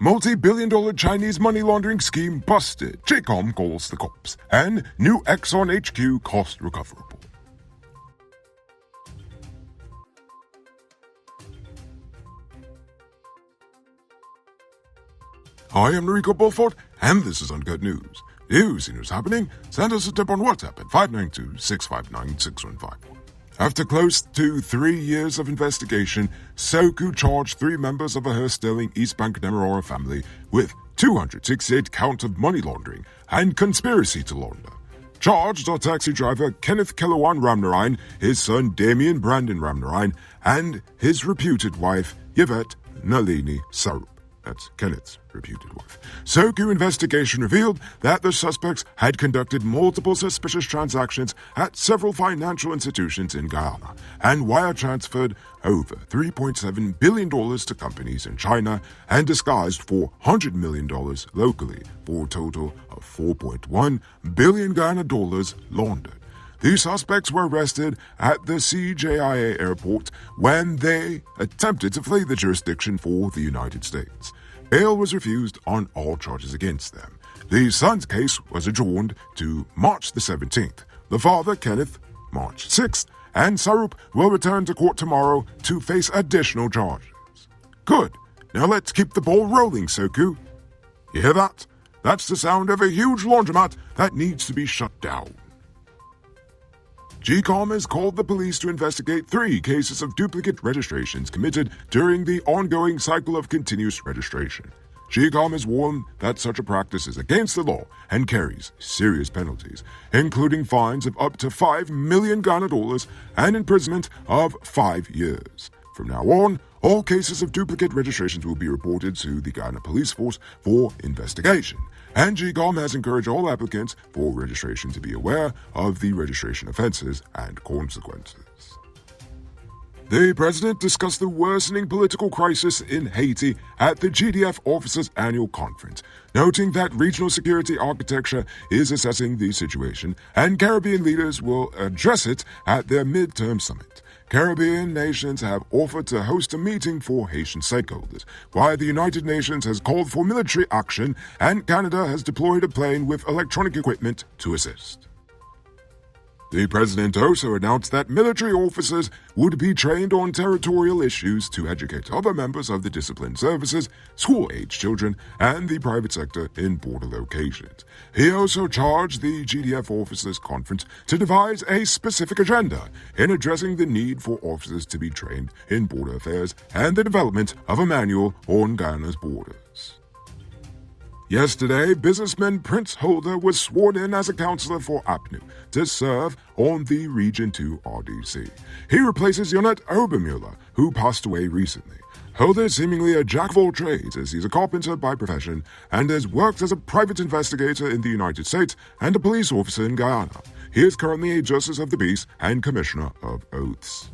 Multi-billion-dollar Chinese money laundering scheme busted. GECOM calls the cops. And new Exxon HQ cost recoverable. I am Rico Bulford, and this is Uncut News. You see news happening? Send us a tip on WhatsApp at 592-659-6151. After close to 3 years of investigation, SOCU charged 3 members of a Hearst-Sterling East Bank Demerara family with 268 counts of money laundering and conspiracy to launder. Charged are taxi driver Kenneth Kilowan Ramnarine, his son Damien Brandon Ramnarine, and his reputed wife Yvette Nalini Sarup. That's Kenneth's reputed wife. SOCU investigation revealed that the suspects had conducted multiple suspicious transactions at several financial institutions in Guyana and wire transferred over $3.7 billion to companies in China and disguised $400 million locally for a total of $4.1 billion Guyana dollars laundered. The suspects were arrested at the CJIA airport when they attempted to flee the jurisdiction for the United States. Bail was refused on all charges against them. The son's case was adjourned to March the 17th. The father, Kenneth, March 6th, and Sarup will return to court tomorrow to face additional charges. Good. Now let's keep the ball rolling, SOCU. You hear that? That's the sound of a huge laundromat that needs to be shut down. GECOM has called the police to investigate 3 cases of duplicate registrations committed during the ongoing cycle of continuous registration. GECOM has warned that such a practice is against the law and carries serious penalties, including fines of up to $5 million Ghana dollars and imprisonment of 5 years. From now on, all cases of duplicate registrations will be reported to the Guyana Police Force for investigation. And GECOM has encouraged all applicants for registration to be aware of the registration offenses and consequences. The president discussed the worsening political crisis in Haiti at the GDF officers' annual conference, noting that regional security architecture is assessing the situation and Caribbean leaders will address it at their midterm summit. Caribbean nations have offered to host a meeting for Haitian stakeholders, while the United Nations has called for military action and Canada has deployed a plane with electronic equipment to assist. The president also announced that military officers would be trained on territorial issues to educate other members of the disciplined services, school-age children, and the private sector in border locations. He also charged the GDF Officers Conference to devise a specific agenda in addressing the need for officers to be trained in border affairs and the development of a manual on Guyana's borders. Yesterday, businessman Prince Holder was sworn in as a councillor for APNU to serve on the Region 2 RDC. He replaces Yonette Obermuller, who passed away recently. Holder is seemingly a jack of all trades as he's a carpenter by profession and has worked as a private investigator in the United States and a police officer in Guyana. He is currently a Justice of the Peace and Commissioner of Oaths.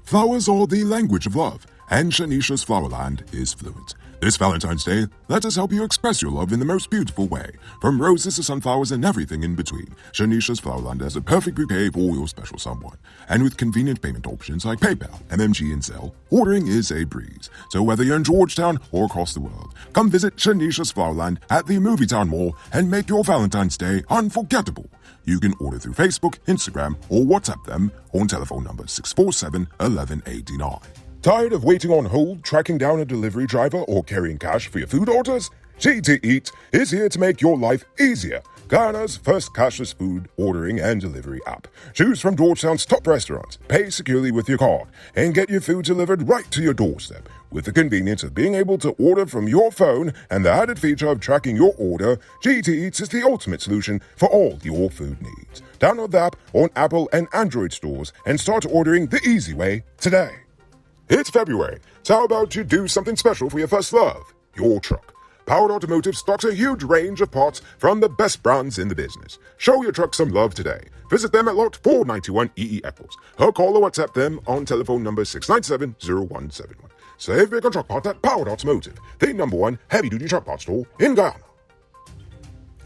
Flowers are the language of love, and Shanisha's Flowerland is fluent. This Valentine's Day, let us help you express your love in the most beautiful way. From roses to sunflowers and everything in between, Shanisha's Flowerland has a perfect bouquet for your special someone. And with convenient payment options like PayPal, MMG, and Zelle, ordering is a breeze. So whether you're in Georgetown or across the world, come visit Shanisha's Flowerland at the Movietown Mall and make your Valentine's Day unforgettable. You can order through Facebook, Instagram, or WhatsApp them on telephone number 647-1189. Tired of waiting on hold, tracking down a delivery driver, or carrying cash for your food orders? GT Eat is here to make your life easier. Guyana's first cashless food ordering and delivery app. Choose from Georgetown's top restaurants, pay securely with your card, and get your food delivered right to your doorstep. With the convenience of being able to order from your phone and the added feature of tracking your order, GT Eats is the ultimate solution for all your food needs. Download the app on Apple and Android stores and start ordering the easy way today. It's February, so how about you do something special for your first love, your truck? Powered Automotive stocks a huge range of parts from the best brands in the business. Show your truck some love today. Visit them at Lot 491 EE Eccles, or call or WhatsApp them on telephone number 697-0171. Save big on truck parts at Powered Automotive, the #1 heavy-duty truck parts store in Guyana.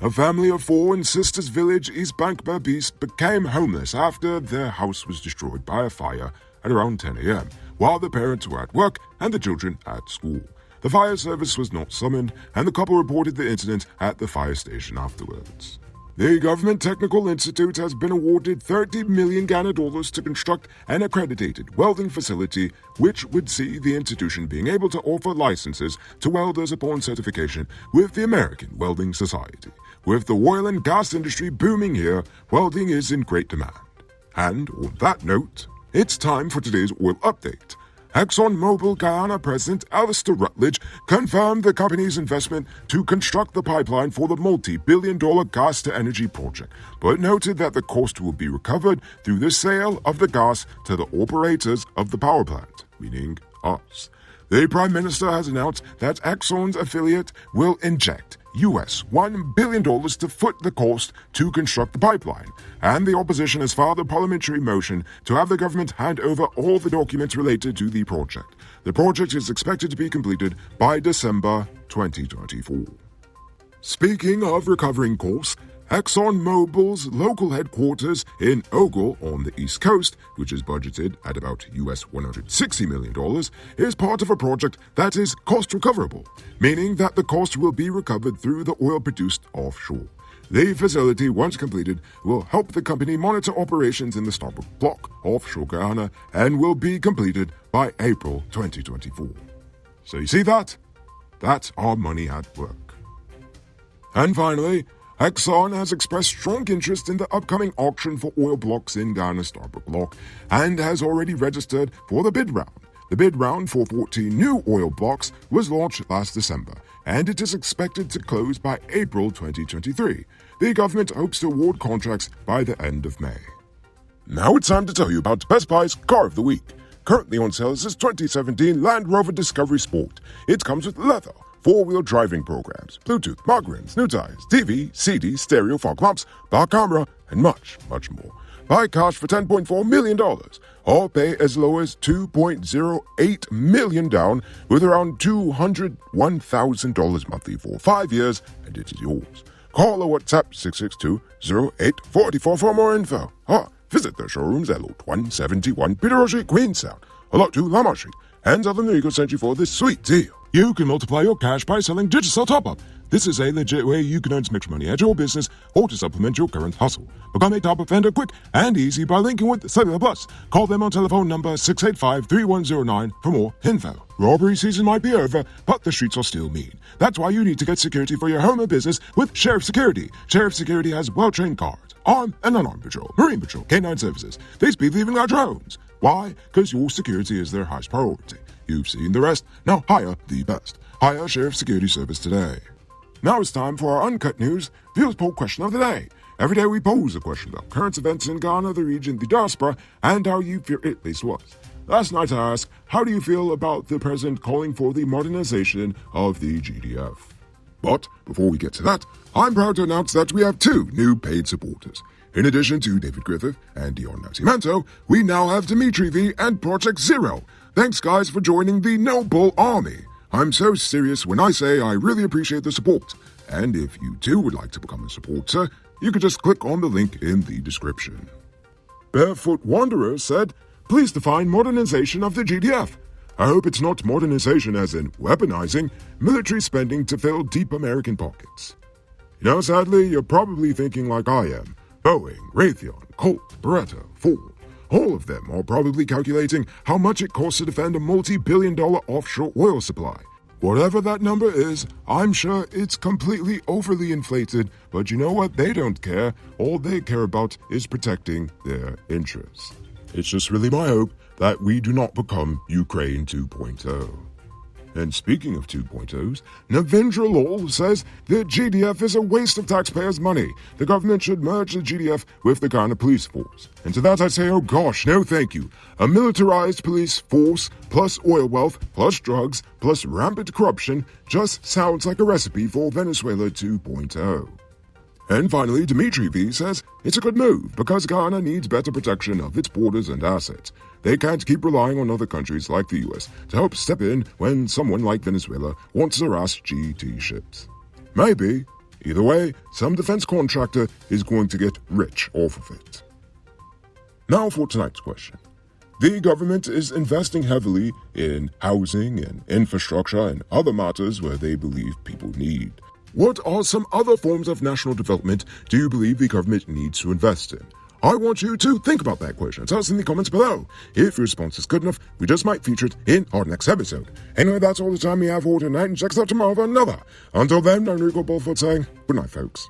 A family of 4 in Sisters Village, East Bank Berbice, became homeless after their house was destroyed by a fire at around 10 a.m., while the parents were at work and the children at school. the fire service was not summoned, and the couple reported the incident at the fire station afterwards. The Government Technical Institute has been awarded 30 million Ghana dollars to construct an accredited welding facility, which would see the institution being able to offer licenses to welders upon certification with the American Welding Society. With the oil and gas industry booming here, welding is in great demand. And on that note, it's time for today's oil update. ExxonMobil Guyana President Alistair Rutledge confirmed the company's investment to construct the pipeline for the multi-billion-dollar gas-to-energy project, but noted that the cost will be recovered through the sale of the gas to the operators of the power plant, meaning us. The Prime Minister has announced that Exxon's affiliate will inject $1 billion to foot the cost to construct the pipeline, and the opposition has filed a parliamentary motion to have the government hand over all the documents related to the project. The project is expected to be completed by December 2024. Speaking of recovering costs, ExxonMobil's local headquarters in Ogle on the East Coast, which is budgeted at about $160 million, is part of a project that is cost recoverable, meaning that the cost will be recovered through the oil produced offshore. The facility, once completed, will help the company monitor operations in the Starbuck Block offshore Guyana and will be completed by April 2024. So you see that? That's our money at work. And finally, Exxon has expressed strong interest in the upcoming auction for oil blocks in Guyana's Starbuck Block and has already registered for the bid round. The bid round for 14 new oil blocks was launched last December, and it is expected to close by April 2023. The government hopes to award contracts by the end of May. Now it's time to tell you about Best Buy's Car of the Week. Currently on sale is this 2017 Land Rover Discovery Sport. It comes with leather, four-wheel driving programs, Bluetooth, mug rims, new tires, TV, CD, stereo, fog lamps, bar camera, and much, much more. Buy cash for $10.4 million, or pay as low as $2.08 million down with around $201,000 monthly for 5 years, and it is yours. Call or WhatsApp 662-0844 for more info, or visit their showrooms at Lot 171 Peter Street, Queenstown, or Lot 2 Lamar Street, and Southern Rico sent you for this sweet deal. You can multiply your cash by selling digital top-up. This is a legit way you can earn some extra money at your business or to supplement your current hustle. Become a top-up vendor quick and easy by linking with Cellular Plus. Call them on telephone number 685-3109 for more info. Robbery season might be over, but the streets are still mean. That's why you need to get security for your home or business with Sheriff Security. Sheriff Security has well-trained guards, armed and unarmed patrol, Marine Patrol, K-9 services. They speed leaving our drones. Why? Because your security is their highest priority. You've seen the rest, now hire the best. Hire Sheriff Security Service today. Now it's time for our Uncut News Viewers Poll Question of the Day. Every day we pose a question about current events in Ghana, the region, the diaspora, and how you feel it least was. Last night I asked, how do you feel about the president calling for the modernization of the GDF? But before we get to that, I'm proud to announce that we have 2 new paid supporters. In addition to David Griffith and Dion Nascimento, we now have Dimitri V and Project Zero. Thanks guys for joining the Noble Army. I'm so serious when I say I really appreciate the support. And if you too would like to become a supporter, you can just click on the link in the description. Barefoot Wanderer said, please define modernization of the GDF. I hope it's not modernization as in weaponizing military spending to fill deep American pockets. You know, sadly, you're probably thinking like I am. Boeing, Raytheon, Colt, Beretta, Ford. All of them are probably calculating how much it costs to defend a multi-billion-dollar offshore oil supply. Whatever that number is, I'm sure it's completely overly inflated, but you know what? They don't care. All they care about is protecting their interests. It's just really my hope that we do not become Ukraine 2.0. And speaking of 2.0s, Navindra Lal says the GDF is a waste of taxpayers' money. The government should merge the GDF with the Ghana Police Force. And to that I say, oh gosh, no thank you. A militarized police force, plus oil wealth, plus drugs, plus rampant corruption just sounds like a recipe for Venezuela 2.0. And finally, Dimitri V says it's a good move because Ghana needs better protection of its borders and assets. They can't keep relying on other countries like the US to help step in when someone like Venezuela wants to harass GT ships. Maybe. Either way, some defense contractor is going to get rich off of it. Now for tonight's question. The government is investing heavily in housing and infrastructure and other matters where they believe people need. What are some other forms of national development do you believe the government needs to invest in? I want you to think about that question. Tell us in the comments below. If your response is good enough, we just might feature it in our next episode. Anyway, that's all the time we have for tonight, and check us out tomorrow for another. Until then, I'm Rico Bolford saying good night, folks.